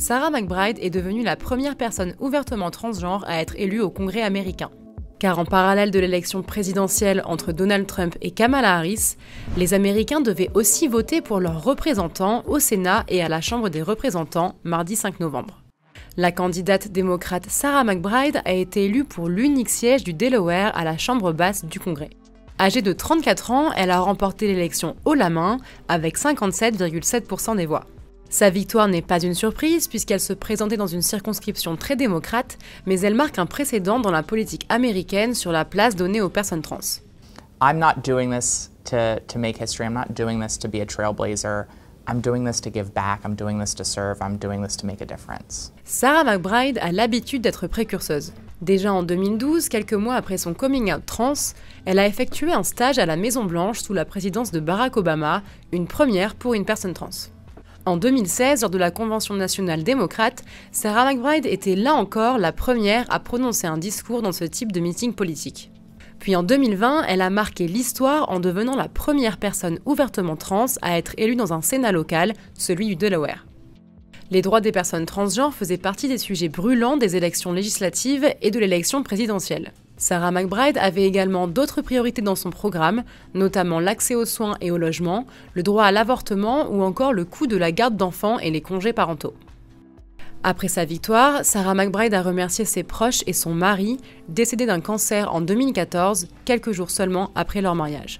Sarah McBride est devenue la première personne ouvertement transgenre à être élue au Congrès américain. Car en parallèle de l'élection présidentielle entre Donald Trump et Kamala Harris, les Américains devaient aussi voter pour leurs représentants au Sénat et à la Chambre des représentants mardi 5 novembre. La candidate démocrate Sarah McBride a été élue pour l'unique siège du Delaware à la Chambre basse du Congrès. Âgée de 34 ans, elle a remporté l'élection haut la main avec 57,7% des voix. Sa victoire n'est pas une surprise puisqu'elle se présentait dans une circonscription très démocrate, mais elle marque un précédent dans la politique américaine sur la place donnée aux personnes trans. I'm not doing this to make history. I'm not doing this to be a trailblazer. I'm doing this to give back. I'm doing this to serve. I'm doing this to make a difference. Sarah McBride a l'habitude d'être précurseuse. Déjà en 2012, quelques mois après son coming out trans, elle a effectué un stage à la Maison-Blanche sous la présidence de Barack Obama, une première pour une personne trans. En 2016, lors de la Convention nationale démocrate, Sarah McBride était là encore la première à prononcer un discours dans ce type de meeting politique. Puis en 2020, elle a marqué l'histoire en devenant la première personne ouvertement trans à être élue dans un Sénat local, celui du Delaware. Les droits des personnes transgenres faisaient partie des sujets brûlants des élections législatives et de l'élection présidentielle. Sarah McBride avait également d'autres priorités dans son programme, notamment l'accès aux soins et au logement, le droit à l'avortement ou encore le coût de la garde d'enfants et les congés parentaux. Après sa victoire, Sarah McBride a remercié ses proches et son mari, décédé d'un cancer en 2014, quelques jours seulement après leur mariage.